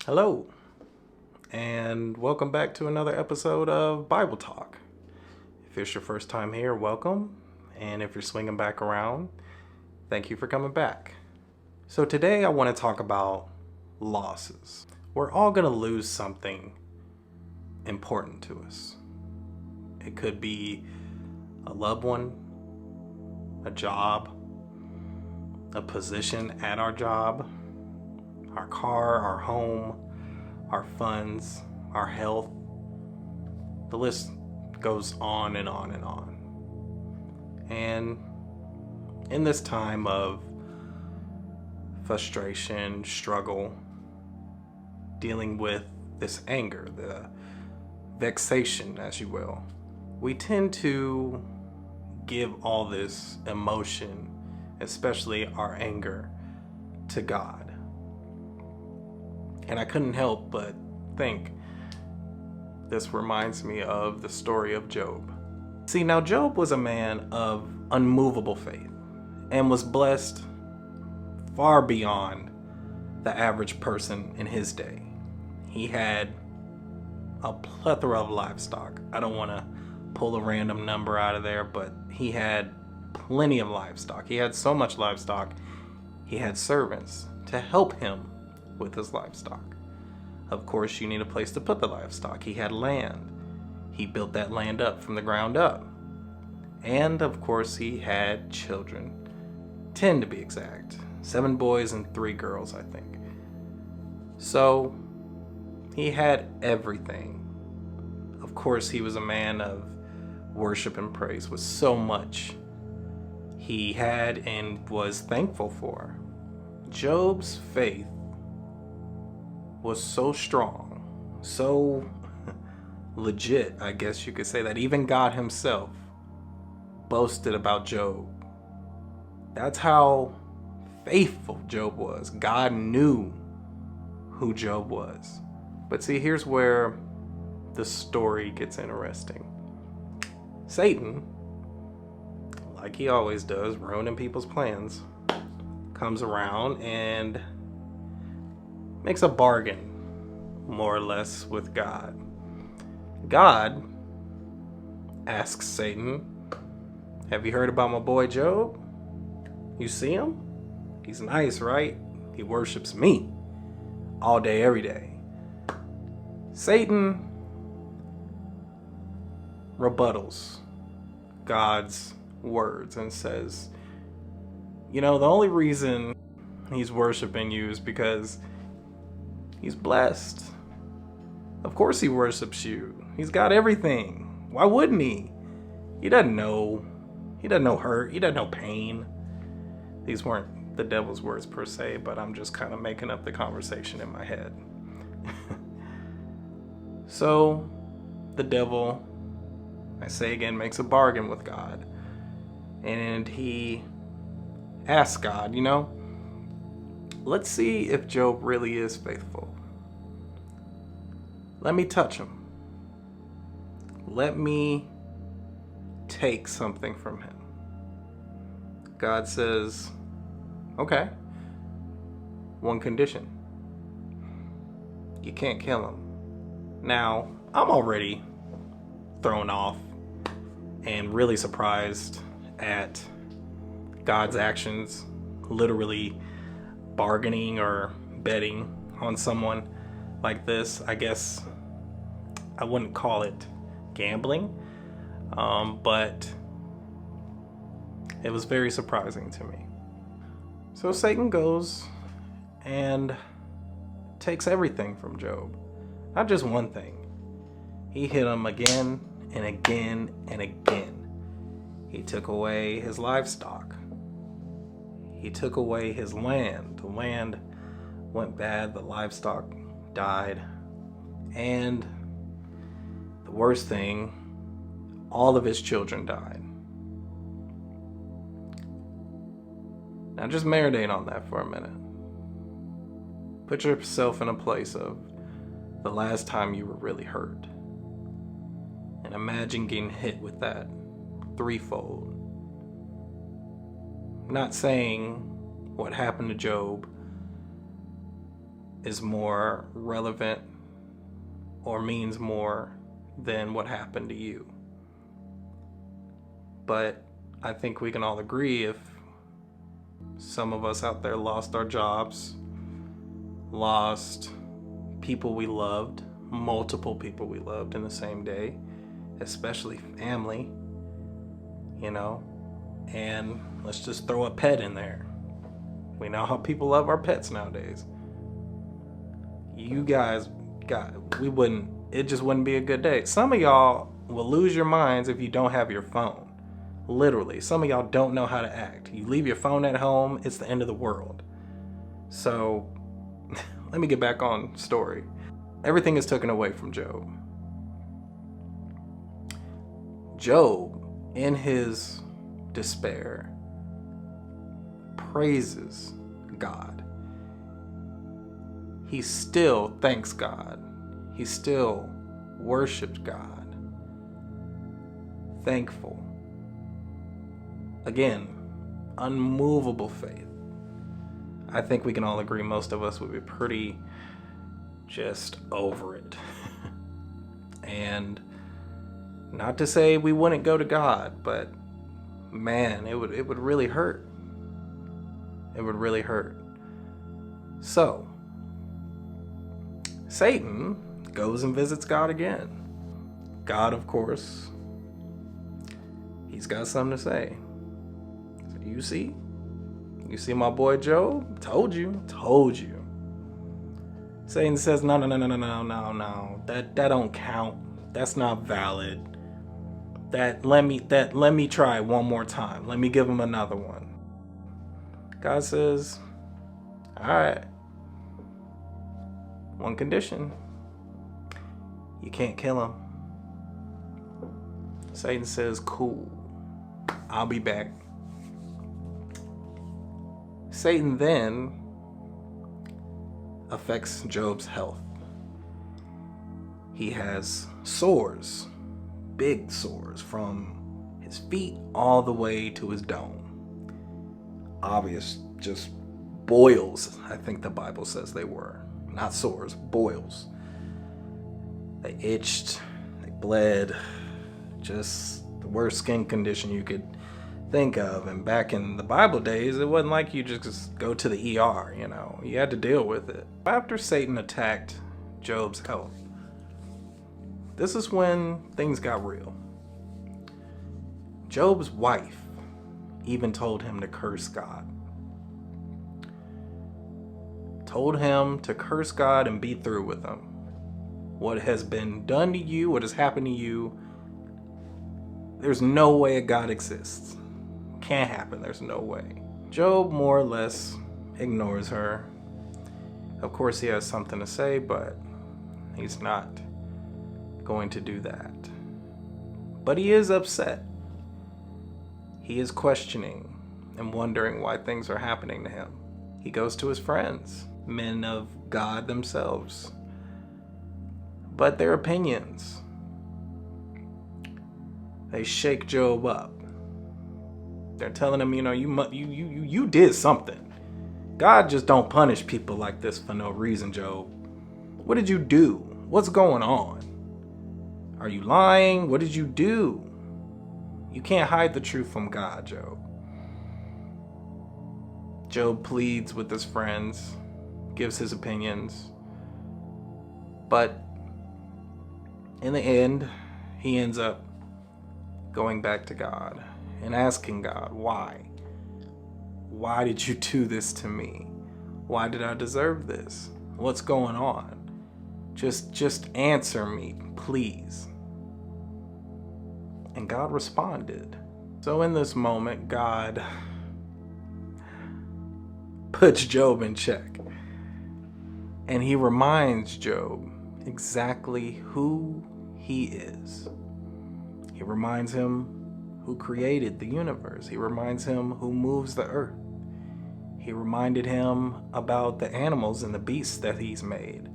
Hello, and welcome back to another episode of Bible Talk. If it's your first time here, welcome. And if you're swinging back around, thank you for coming back. So today I want to talk about losses. We're all going to lose something important to us. It could be a loved one, a job, a position at our job, our car, our home, our funds, our health. The list goes on and on and on. And in this time of frustration, struggle, dealing with this anger, the vexation, as you will, we tend to give all this emotion, especially our anger, to God. And I couldn't help but think this reminds me of the story of Job. See, now Job was a man of unmovable faith and was blessed far beyond the average person in his day. He had a plethora of livestock. I don't want to pull a random number out of there, but he had plenty of livestock. He had so much livestock, he had servants to help him with his livestock. Of course, you need a place to put the livestock. He had land. He built that land up from the ground up. And of course, he had children. 10 to be exact. 7 boys and 3 girls, I think. So, he had everything. Of course, he was a man of worship and praise with so much he had and was thankful for. Job's faith was so strong, so legit, I guess you could say, that even God himself boasted about Job. That's how faithful Job was. God knew who Job was. But see, here's where the story gets interesting. Satan, like he always does, ruining people's plans, comes around and makes a bargain, more or less, with God. God asks Satan, "Have you heard about my boy Job? You see him? He's nice, right? He worships me all day, every day." Satan rebuttals God's words and says, the only reason he's worshiping you is because he's blessed. Of course he worships you. He's got everything. Why wouldn't he? He doesn't know hurt. He doesn't know pain. These weren't the devil's words per se, but I'm just kind of making up the conversation in my head. So the devil, I say again, makes a bargain with God. And he asks God, let's see if Job really is faithful. Let me touch him. Let me take something from him. God says, okay, one condition. You can't kill him. Now, I'm already thrown off and really surprised at God's actions, literally bargaining or betting on someone like this. I guess I wouldn't call it gambling, but it was very surprising to me. So Satan goes and takes everything from Job. Not just one thing. He hit him again and again and again. He took away his livestock. He took away his land. The land went bad. The livestock died. And the worst thing, all of his children died. Now just marinate on that for a minute. Put yourself in a place of the last time you were really hurt. And imagine getting hit with that threefold. Not saying what happened to Job is more relevant or means more than what happened to you. But I think we can all agree if some of us out there lost our jobs, lost people we loved, multiple people we loved in the same day, especially family, and let's just throw a pet in there. We know how people love our pets nowadays. You guys it just wouldn't be a good day. Some of y'all will lose your minds if you don't have your phone. Literally, some of y'all don't know how to act. You leave your phone at home, it's the end of the world. So, let me get back on story. Everything is taken away from Job. Job, in his despair, praises God. He still thanks God. He still worships God. Thankful. Again, unmovable faith. I think we can all agree most of us would be pretty just over it. And not to say we wouldn't go to God, but man, it would really hurt. It would really hurt. So, Satan goes and visits God again. God, of course, he's got something to say. So, you see my boy Job? Told you. Satan says, no. That don't count. That's not valid. Let me try one more time. Let me give him another one. God says, all right. One condition. You can't kill him. Satan says, cool. I'll be back. Satan then affects Job's health. He has sores, big sores, from his feet all the way to his dome. Obvious, just boils, I think the Bible says they were. Not sores, boils. They itched, they bled, just the worst skin condition you could think of. And back in the Bible days, it wasn't like you just go to the ER, you had to deal with it. After Satan attacked Job's health, this is when things got real. Job's wife even told him to curse God. Told him to curse God and be through with him. What has been done to you, what has happened to you, there's no way a God exists. Can't happen, there's no way. Job more or less ignores her. Of course he has something to say, but he's not going to do that. But he is upset. He is questioning and wondering why things are happening to him. He goes to his friends, men of God themselves. But their opinions, they shake Job up. They're telling him, you did something. God just don't punish people like this for no reason, Job. What did you do? What's going on? Are you lying? What did you do? You can't hide the truth from God, Job. Job pleads with his friends, gives his opinions, but in the end, he ends up going back to God and asking God, why? Why did you do this to me? Why did I deserve this? What's going on? Just answer me, please. And God responded. So in this moment, God puts Job in check. And he reminds Job exactly who he is. He reminds him who created the universe. He reminds him who moves the earth. He reminded him about the animals and the beasts that he's made.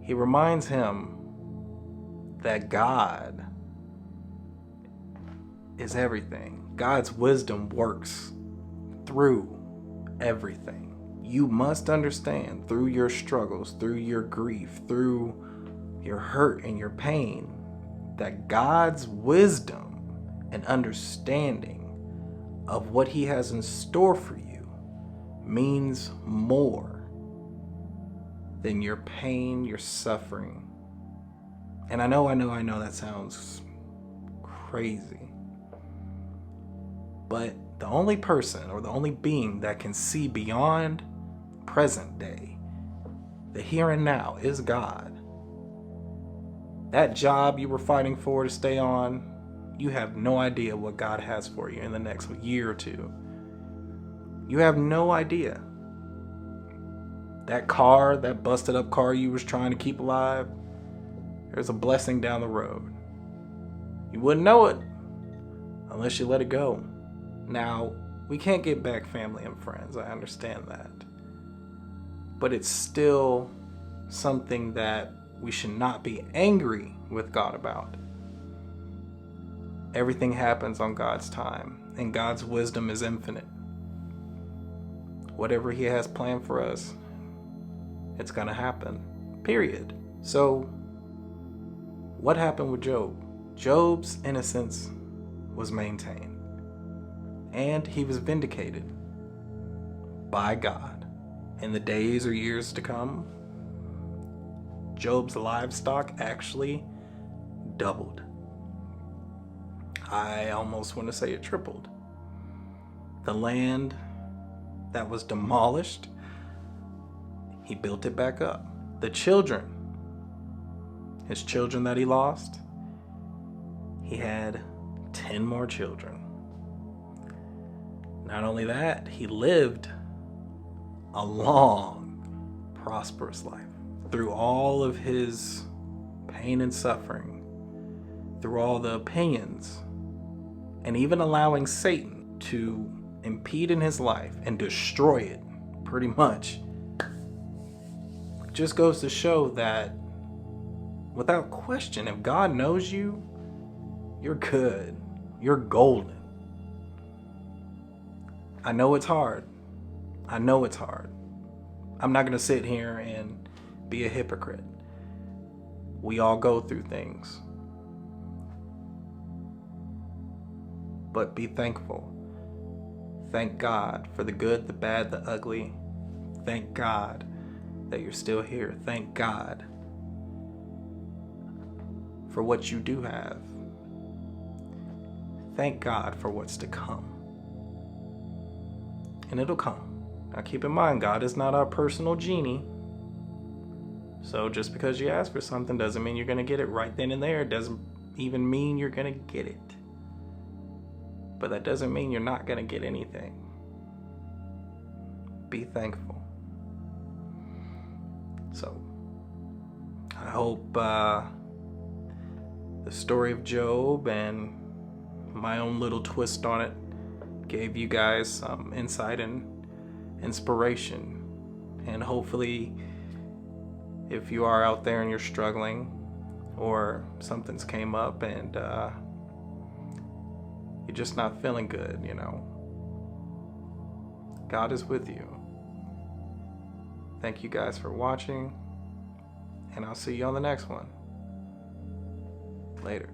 He reminds him that God is everything. God's wisdom works through everything. you must understand through your struggles, through your grief, through your hurt and your pain, that God's wisdom and understanding of what He has in store for you means more than your pain, your suffering. And I know that sounds crazy. But the only person or the only being that can see beyond present day, the here and now, is God. That job you were fighting for to stay on, you have no idea what God has for you in the next year or two. You have no idea. That car, that busted up car you was trying to keep alive, there's a blessing down the road. You wouldn't know it unless you let it go. Now, we can't get back family and friends, I understand that. But it's still something that we should not be angry with God about. Everything happens on God's time, and God's wisdom is infinite. Whatever He has planned for us, it's gonna happen, period. So, what happened with Job? Job's innocence was maintained, and he was vindicated by God. In the days or years to come, Job's livestock actually doubled. I almost want to say it tripled. The land that was demolished, he built it back up. The children, his children that he lost, he had 10 more children. Not only that, he lived a long, prosperous life. Through all of his pain and suffering, through all the opinions, and even allowing Satan to impede in his life and destroy it, pretty much, just goes to show that without question, if God knows you, you're good. You're golden. I know it's hard. I'm not going to sit here and be a hypocrite. We all go through things. But be thankful. Thank God for the good, the bad, the ugly. Thank God that you're still here. Thank God for what you do have. Thank God for what's to come. And it'll come. Now keep in mind, God is not our personal genie. So just because you ask for something doesn't mean you're going to get it right then and there. It doesn't even mean you're going to get it. But that doesn't mean you're not going to get anything. Be thankful. So, I hope the story of Job and my own little twist on it gave you guys some insight and inspiration. And hopefully, if you are out there and you're struggling, or something's came up and you're just not feeling good, God is with you. Thank you guys for watching, and I'll see you on the next one. Later.